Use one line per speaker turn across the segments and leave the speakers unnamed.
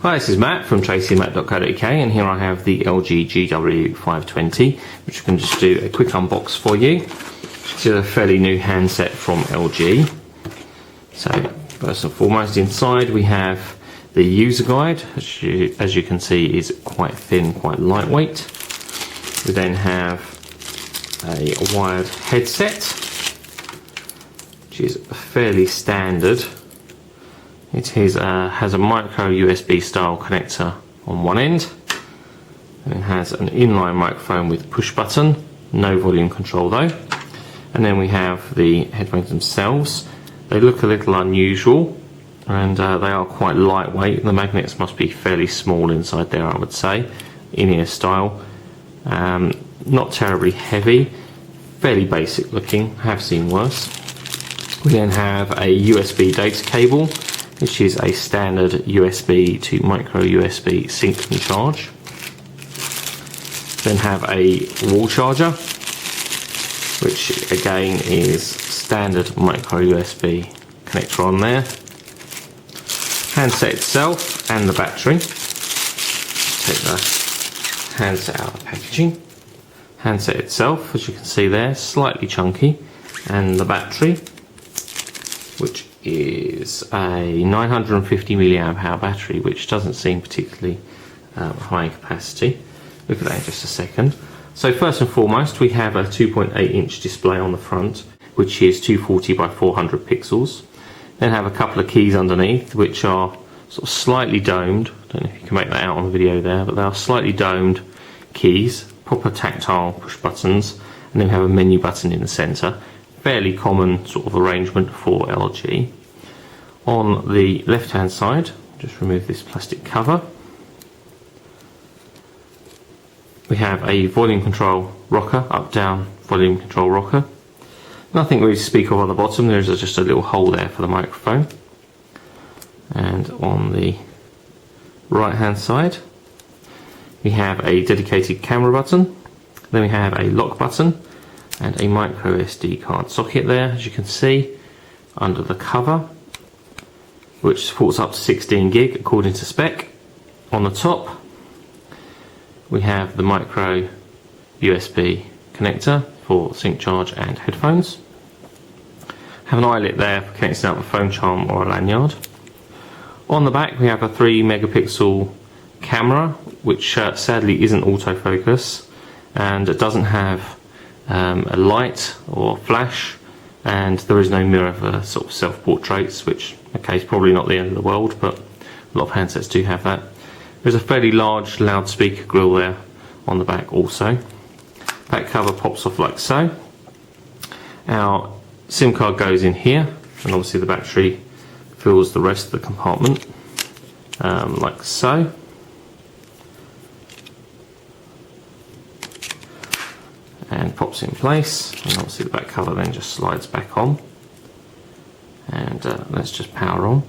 Hi, this is Matt from tracymatt.co.uk, and here I have the LG GW520, which I can just do a quick unbox for you. This is a fairly new handset from LG. So first and foremost, inside we have the user guide, which as you can see is quite thin, quite lightweight. We then have a wired headset, which is fairly standard. It has a micro USB style connector on one end, and it has an inline microphone with push button, no volume control though. And then we have the headphones themselves. They look a little unusual, and they are quite lightweight. The magnets must be fairly small inside there, I would say, in-ear style. Not terribly heavy, fairly basic looking, have seen worse. We then have a USB data cable, which is a standard USB to micro USB sync and charge. Then have a wall charger, which again is standard micro USB connector on there. Handset itself and the battery. Take the handset out of the packaging. Handset itself, as you can see there, slightly chunky, and the battery, which is a 950 milliamp hour battery, which doesn't seem particularly high in capacity. Look at that in just a second. So first and foremost, we have a 2.8 inch display on the front, which is 240 by 400 pixels. Then have a couple of keys underneath, which are sort of slightly domed. I don't know if you can make that out on the video there, but they are slightly domed keys, proper tactile push buttons, and then we have a menu button in the center. Fairly common sort of arrangement for LG. On the left hand side, just remove this plastic cover. We have a volume control rocker, up down volume control rocker. Nothing really to speak of on the bottom, there is just a little hole there for the microphone. And on the right hand side, we have a dedicated camera button. Then we have a lock button and a micro SD card socket there, as you can see, under the cover, which supports up to 16 gig according to spec. On the top, we have the micro USB connector for sync charge and headphones. Have an eyelet there for connecting out the phone charm or a lanyard. On the back, we have a 3 megapixel camera, which sadly isn't autofocus, and it doesn't have a light or flash, and there is no mirror for sort of self-portraits, which okay is probably not the end of the world, but a lot of handsets do have that. There's a fairly large loudspeaker grill there on the back also. That cover pops off like so. Our SIM card goes in here, and obviously the battery fills the rest of the compartment, like so. And pops in place, and obviously the back cover then just slides back on. And let's just power on.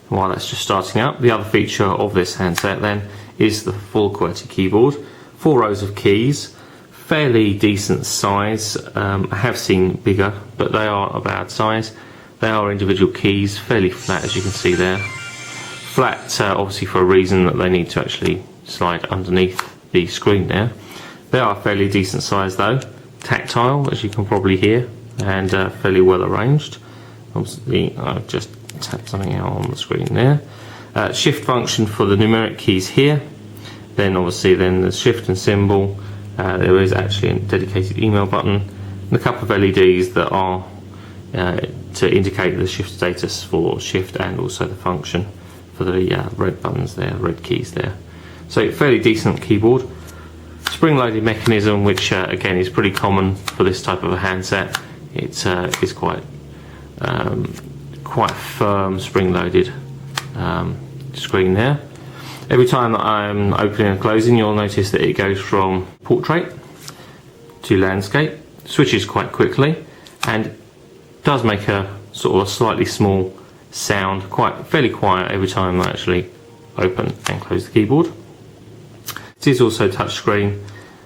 While that's just starting up, the other feature of this handset then is the full QWERTY keyboard. 4 rows of keys, fairly decent size. I have seen bigger, but they are about size. They are individual keys, fairly flat, as you can see there. Flat obviously for a reason, that they need to actually slide underneath the screen there. They are fairly decent size though, tactile as you can probably hear, and fairly well arranged. Obviously I've just tapped something out on the screen there. Shift function for the numeric keys here, then obviously then the shift and symbol. There is actually a dedicated email button, and a couple of LEDs that are to indicate the shift status for shift, and also the function for the red buttons there, red keys there. So fairly decent keyboard. Spring-loaded mechanism, which again is pretty common for this type of a handset. It is quite firm spring-loaded screen there. Every time that I'm opening and closing, you'll notice that it goes from portrait to landscape, switches quite quickly, and does make a sort of a slightly small sound, fairly quiet every time I actually open and close the keyboard. It is also touchscreen,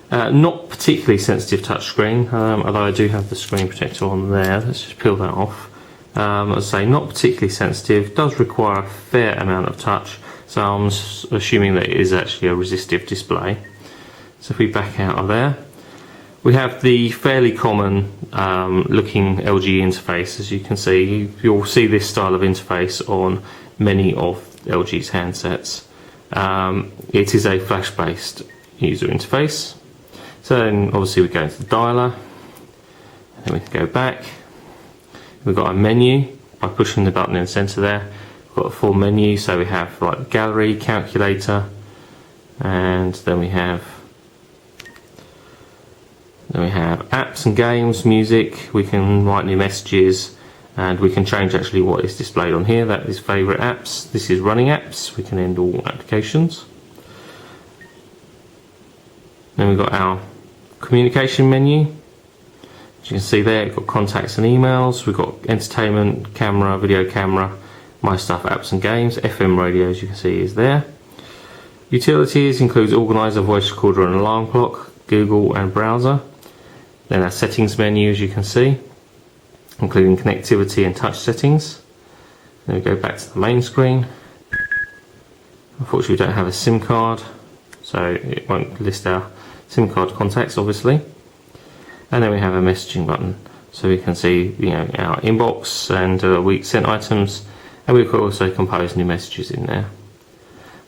not particularly sensitive touchscreen, although I do have the screen protector on there. Let's just peel that off. As I say, not particularly sensitive, does require a fair amount of touch, so I'm assuming that it is actually a resistive display. So if we back out of there, we have the fairly common looking LG interface. As you can see, you'll see this style of interface on many of LG's handsets. It is a flash based user interface. So then obviously we go into the dialer, and then we can go back. We've got a menu by pushing the button in the centre there. We've got a full menu, so we have like gallery, calculator, and then we have apps and games, music. We can write new messages, and we can change actually what is displayed on here. That is favourite apps. This is running apps. We can end all applications. Then we've got our communication menu. As you can see there, we've got contacts and emails. We've got entertainment, camera, video camera, my stuff, apps and games. FM radio, as you can see, is there. Utilities includes organizer, voice recorder and alarm clock, Google and browser. Then our settings menu, as you can see, including connectivity and touch settings. Then we go back to the main screen. Unfortunately we don't have a SIM card, so it won't list our SIM card contacts obviously. And then we have a messaging button, so we can see our inbox and week sent items, and we can also compose new messages in there.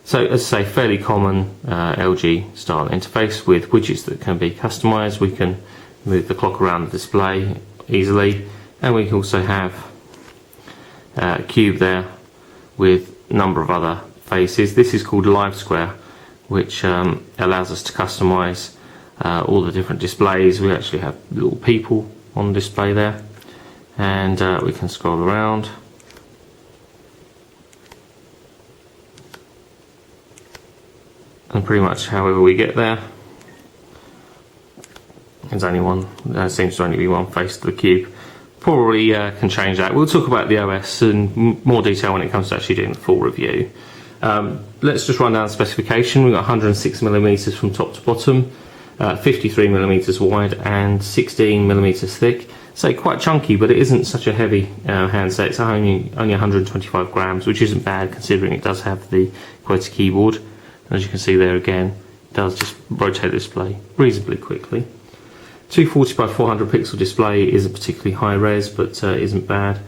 So as I say, fairly common LG style interface with widgets that can be customized. We can move the clock around the display easily, and we can also have a cube there with a number of other faces. This is called Live Square, which allows us to customize all the different displays. We actually have little people on display there, and we can scroll around. And pretty much however we get there, there's only one, there seems to only be one face to the cube. Probably can change that. We'll talk about the OS in more detail when it comes to actually doing the full review. Let's just run down the specification. We've got 106mm from top to bottom, 53mm wide and 16mm thick. So quite chunky, but it isn't such a heavy handset. It's only 125 grams, which isn't bad considering it does have the QWERTY keyboard. As you can see there again, it does just rotate the display reasonably quickly. 240 by 400 pixel display isn't particularly high res, but isn't bad.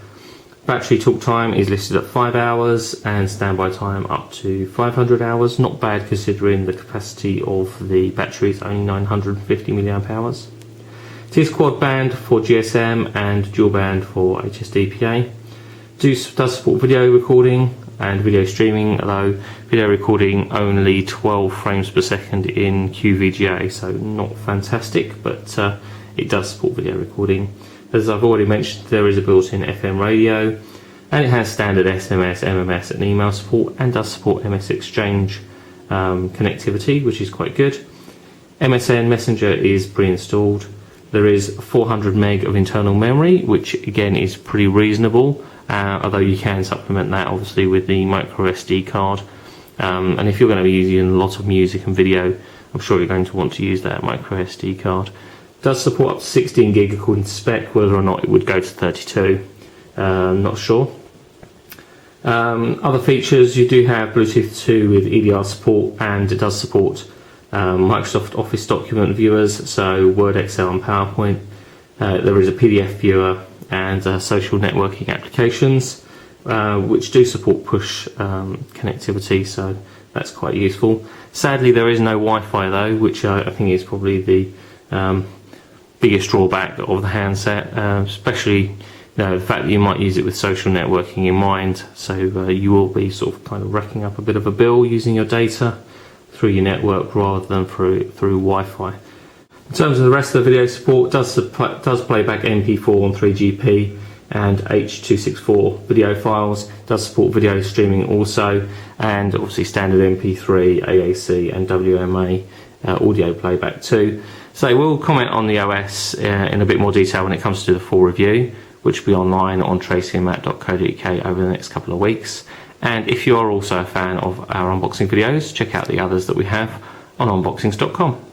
Battery talk time is listed at 5 hours and standby time up to 500 hours. Not bad considering the capacity of the battery is only 950 mAh. It is quad band for GSM and dual band for HSDPA. Does support video recording and video streaming, although video recording only 12 frames per second in QVGA, so not fantastic, but it does support video recording. As I've already mentioned, there is a built-in FM radio, and it has standard SMS, MMS and email support, and does support MS Exchange connectivity, which is quite good. MSN Messenger is pre-installed. There is 400 meg of internal memory, which again is pretty reasonable, although you can supplement that obviously with the micro SD card. And if you're going to be using a lot of music and video, I'm sure you're going to want to use that micro SD card. It does support up to 16 gig according to spec. Whether or not it would go to 32, not sure. Other features, you do have Bluetooth 2 with EDR support, and it does support Microsoft Office document viewers, so Word, Excel and PowerPoint. There is a PDF viewer and social networking applications, which do support push connectivity, so that's quite useful. Sadly, there is no Wi-Fi though, which I think is probably the biggest drawback of the handset, especially the fact that you might use it with social networking in mind, so you will be sort of kind of racking up a bit of a bill using your data through your network rather than through Wi-Fi. In terms of the rest of the video support, does play back MP4 on 3GP and H.264 video files, does support video streaming also, and obviously standard MP3, AAC and WMA audio playback too. So we'll comment on the OS in a bit more detail when it comes to the full review, which will be online on tracyandmatt.co.uk over the next couple of weeks. And if you are also a fan of our unboxing videos, check out the others that we have on unboxings.com.